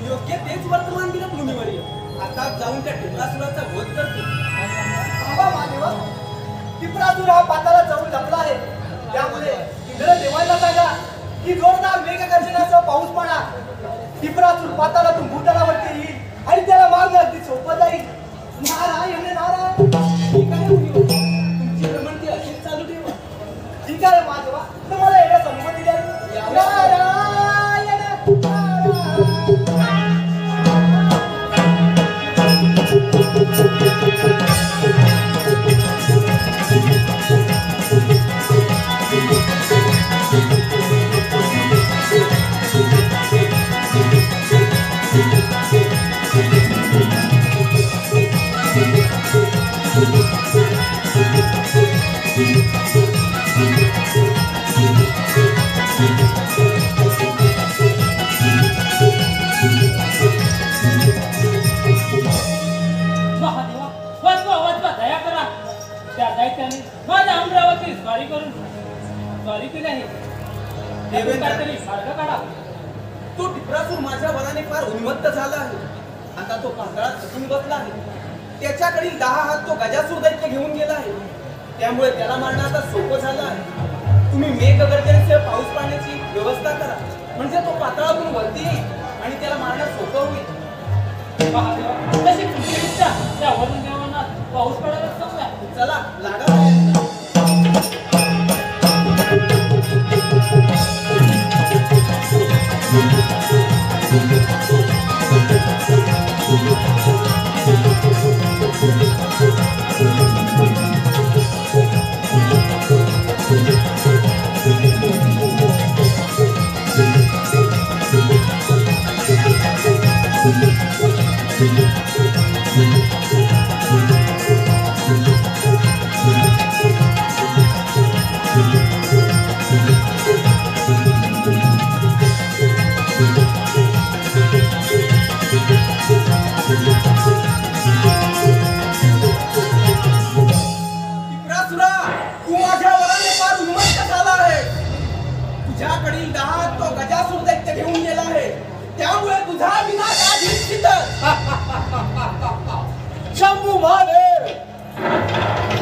योग्य तेच वर्तमान दिलं भूमीवर. आता जाऊन त्या टिपरासुराचा वध करतो. थांबा महादेवा, टिपरासुर हा पाताला जाऊन लपला आहे. त्यामुळे इंद्र देवाला सांगा की जोरदार मेघगर्जनाचा पाऊस पडा. टिपरासुर पातालातून भूतलावरती येईल आणि त्याला मारणं अगदी सोपं जाईल. नारायण नारायण ठीक आहे मुनिवर, तुमची भ्रमंती अशीच चालू ठेवा. ठीक आहे महादेवा, तुम्हाला येण्यास अनुमती द्या. नारायण त्याने माझ्या अमरावती स्वारी केली आहे. काहीतरी मार्ग काढा. तो टिपरासूर माझ्या वराने फार उन्मत्त झाला आहे. आता तो पांढरात चटून बसला आहे. त्याच्याकडील 10 हात तो गजासूर दैत्य घेऊन गेला आहे. त्यामुळे त्याला मारणं आता सोपं झालं आहे. तुम्ही मेघगर्जनेसह पाऊस पाण्याची व्यवस्था करा, म्हणजे तो पातळातून वरती येईल आणि त्याला मारणं सोपं होईल. तशी तुमची इच्छा. त्या वरून देवांना पाऊस पडायला सांगूया. चला लागा. तुझ्याकडील 10 तो गजासूर दैत्य घेऊन गेला आहे. त्यामुळे तुझा विनाश निश्चित. शंभू महादेव,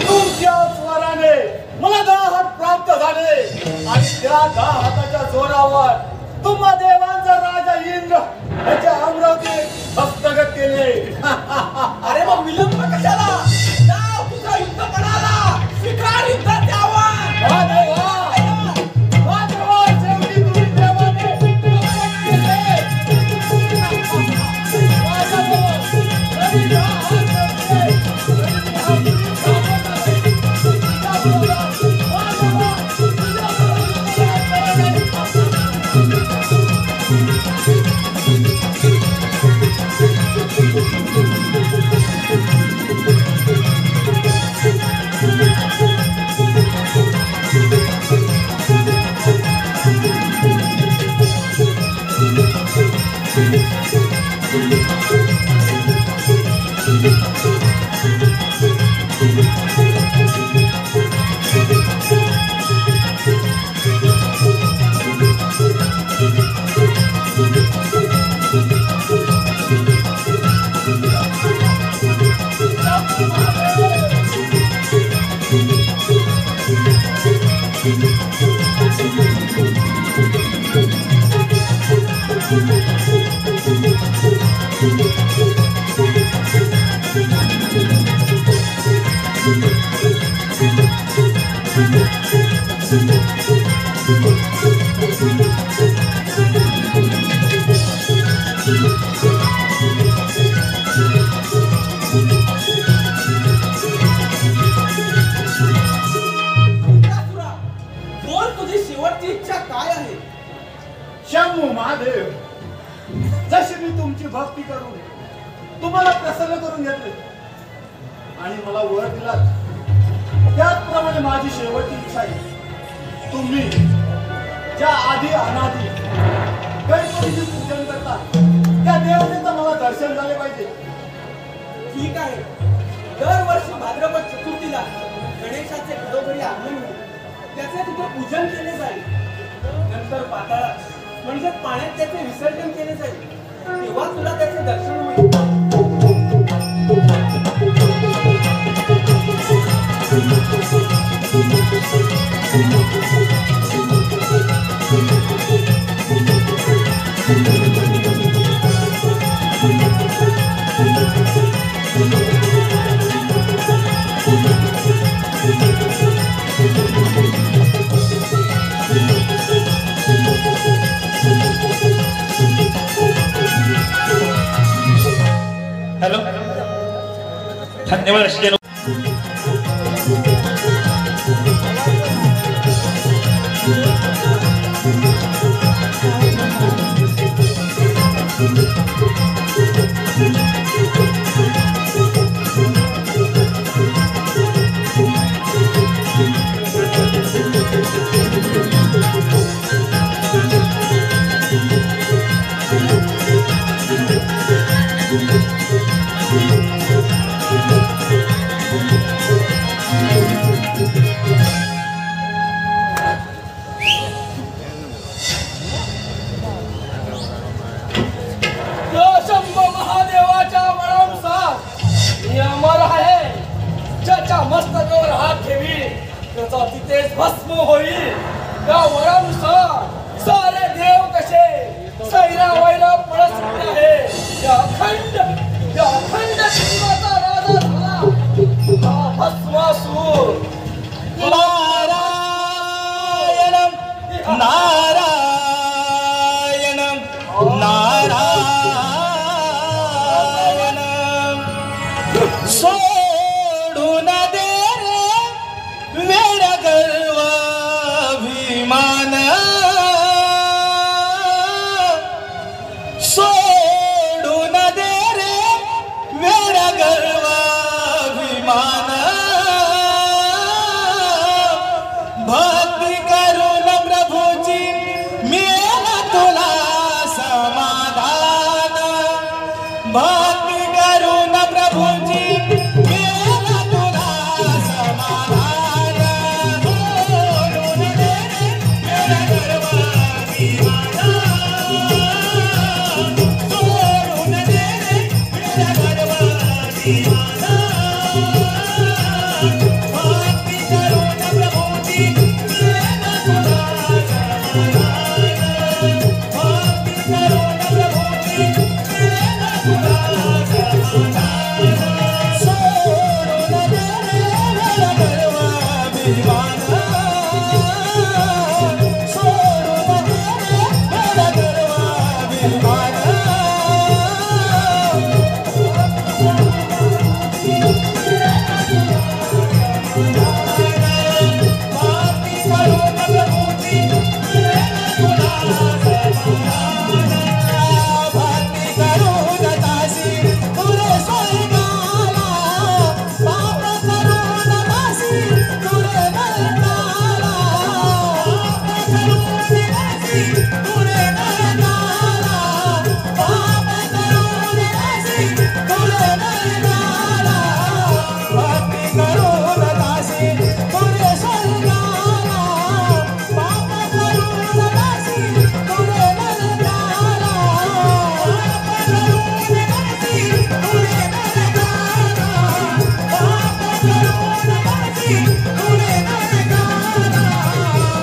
तुमच्या स्वराने मला 10 हात प्राप्त झाले आणि त्या 10 हाताच्या जोरावर तुम्हा देवांचा राजा इंद्र याच्या अमरावतीत हस्तगत केले. अरे मग विलंब कशाला? जाव तुझा युद्ध पणाला. स्वीकार युद्धाचे आव्हान. महादेवा, महादेवा, शेवटी तुम्ही देवाने प्रकट केले. शंभू महादेव, जशी मी तुमची भक्ती करून तुम्हाला प्रसन्न करून घेतले आणि मला वर दिला, त्याचप्रमाणे माझी शेवटची इच्छा आहे. तुम्ही ज्या आधी अनादी गणपतीचे पूजन करता त्या देवतेचं मला दर्शन झाले पाहिजे. ठीक आहे. दरवर्षी भाद्रपद चतुर्थीला गणेशाचे घरोघरी आगमन होईल. त्याचे तिथे पूजन केले जाईल. नंतर पाताळात म्हणजे पाण्यात त्याचे विसर्जन केले जाईल. तेव्हा तुला त्याचे दर्शन होईल. हॅलो, धन्यवाद. मस्तकावर हात ठेवी त्याचा तिथेच भस्म होईल. त्या वरानुसार सारे देव कसे सैरा वैरा पळत सुटले आहे. त्या अखंड शिवाचा राजा झाला हा भस्मासूर. नारायणं नारायणं नारायणं सोडून दे रे वेड गर्व अभिमान. सोडून दे रे वेड गर्व अभिमान. भक्ती करून प्रभूची मिळेल तुला समाधान. भक्ती करून प्रभूची मिळेल तुला समाधान. सोडून दे रे वेड गर्व अभिमान. सोडून दे रे वेड गर्व अभिमान. भक्ती करून प्रभूची मिळेल तुला समाधान. भक्ती करून प्रभूची मिळेल तुला समाधान. सोडून दे रे वेड गर्व अभिमान. सोडून दे रे वेड गर्व अभिमान. भक्ती करून प्रभूची मिळेल तुला समाधान. भक्ती करून दासी तुरे स्वर्गाला. पाप करून दासी तुरे नरकाला. पाप करून दासी तुरे नरकाला. पाप करून दासी तुरे नरकाला. भक्ती करून दासी तुरे स्वर्गाला. पाप करून दासी तुरे नरकाला. पाप करून दासी तुरे नरकाला. पाप करून दासी तुरे नरकाला.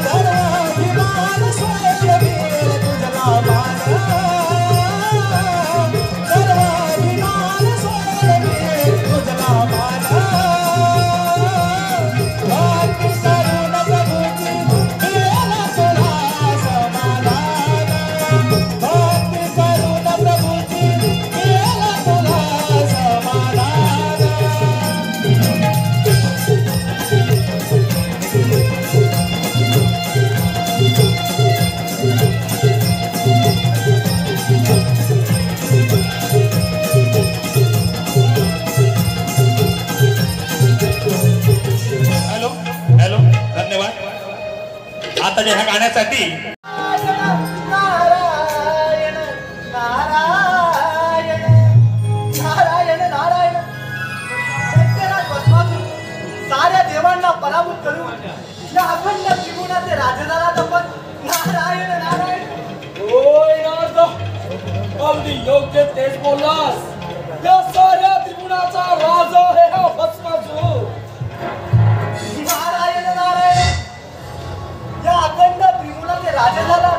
सर्वाभिमान सोडवील तुझला मान. सर्वाभिमान सोडवील तुझला मान. भक्ती करून प्रभूची मिळेल तुला समाधान. भक्ती करून प्रभूची मिळेल तुला समाधान. हॅलो हॅलो धन्यवाद. आता ह्या गाण्यासाठी नारायण नारायण नारायण नारायण. सत्यराज भस्मासूर साऱ्या देवांना पराभूत करून या अखंड त्रिगुणाचे राजे झाला. आपण नारायण नारायण. होय नारद, अगदी योग्य तेच बोललास. या साऱ्या त्रिगुणाचा राजा आहे हा भस्मासूर. नारायण नारायण. या अखंड त्रिगुणाचे राजे झाला.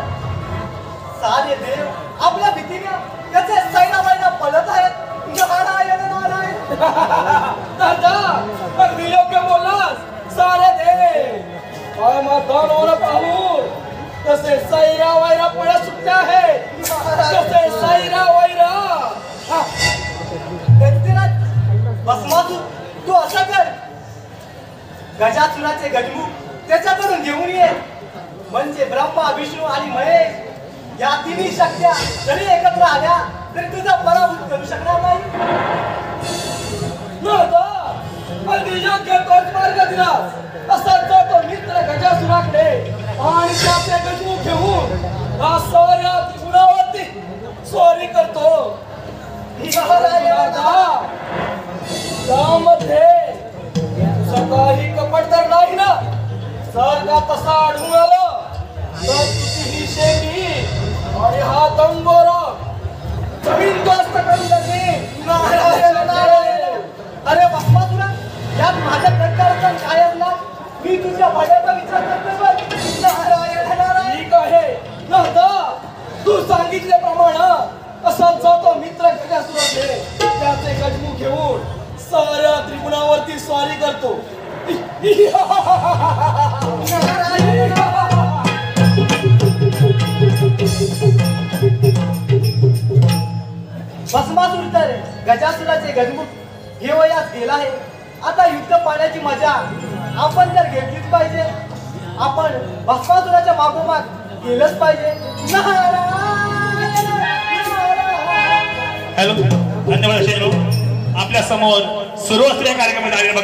सारे देव आपल्या भीतीने त्याचे सैनाबाईना पडत आहेत. नारायण नारायण. दादा, अगदी योग्य बोललास. सारे देव दानवर पाहून कसे सैरा वैरा पळत सुटले आहे. कसे सैरा वैरा. गजराज भस्मासूर तू असं कर. गजासुराचे गजमुख त्याच्याकडून घेऊन ये. म्हणजे ब्रह्मा विष्णू आणि महेश या तिन्ही शक्त्या जरी एकत्र आल्या तरी तुझा पराभूत करू शकणार नाही. दादा, अगदी योग्य तोच मार्ग दिलास. असा तो मित्र गजासुराकडे आणि त्याचे गजमुख घेऊन या साऱ्या त्रिगुणावरती स्वारी करतो. त्यामध्ये तुझं काही कपट तर नाही ना. जर का तसा आढळून आलं तर तुझी ही शेती आणि हा तंबोरा जमीन दोस्त करून टाकेन. नारायण नारायण. अरे भस्मासुरा, यात माझ्याकडे साऱ्या त्रिगुणावरती स्वारी करतो. भस्मासुर तर गजासुराचे गजमुख हे वयात गेला आहे. आता युद्ध पाहण्याची मजा आपण तर घेतलीच पाहिजे. आपण भस्मासुराच्या मागोमाग गेलंच पाहिजे. हॅलो, धन्यवाद शेजू. आपल्या समोर सुरू असलेल्या कार्यक्रमात आलेले बघ.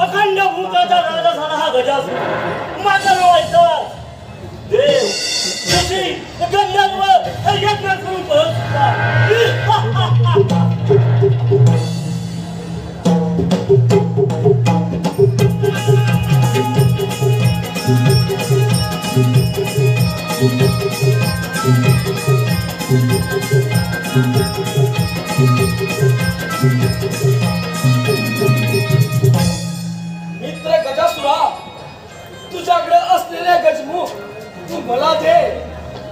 अखंड भूताचा राजा झाला हा गजासूर. माझा व्हायचा देव ऋषी गंधर्व यज्ञ करून पोहोचला. मित्र गजासुरा, तुझ्याकडे असलेले गजमुख तू मला दे.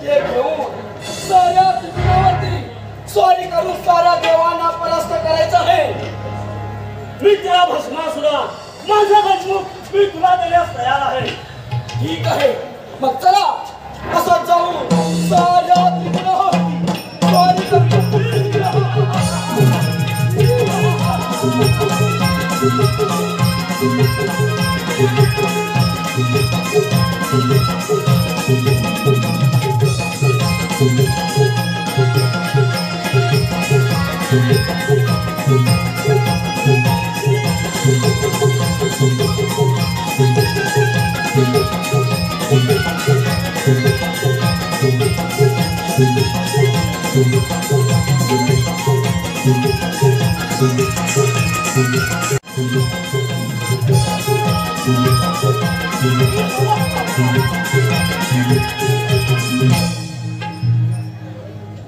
ते घेऊन साऱ्या त्रिगुणावरती स्वारी करून साऱ्या देवांना परास्त करायचं आहे. मित्रा भस्मासुरा, माझा गजमुख मी तुला देण्यास तयार आहे. ठीक आहे, मग चला असं जाऊ साऱ्या त्रिगुणावरती स्वारी करू.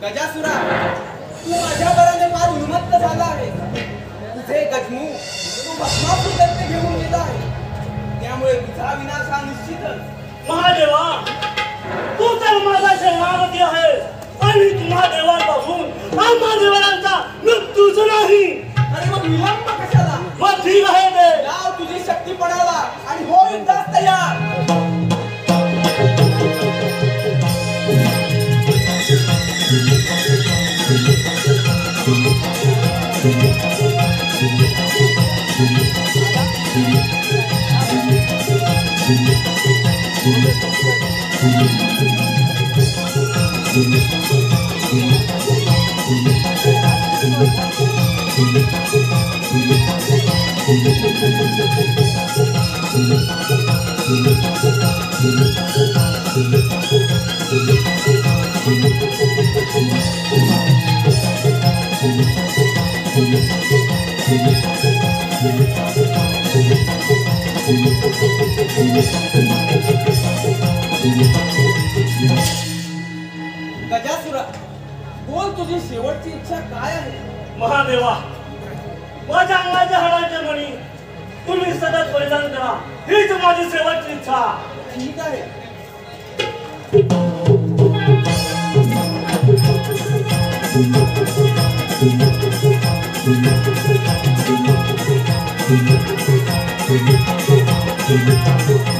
गजासुरा, तू माझ्या बराने फार उन्मत्त झाला आहे. तुझे गजमुख तू भस्मासुराकडे घेऊन गेला आहे. त्यामुळे तुझा विनाश हा निश्चितच. महादेवा, तू तर माझा शरणागती आहे आणि तुम्हा देवांपासून आम्हा देवांचा मृत्यूच नाही. अरे मग विलंब कशाला? मग ठीक आहे ते. लाव तुझी शक्ती पणाला आणि हो युद्धास तयार. गजासुरा, बोल तुझी शेवटची इच्छा काय आहे? महादेवा, माझ्या अंगाच्या हाडांच्या मणी तुम्ही सतत परिधान करा, हीच माझी शेवटची इच्छा. ठीक आहे. Thank you.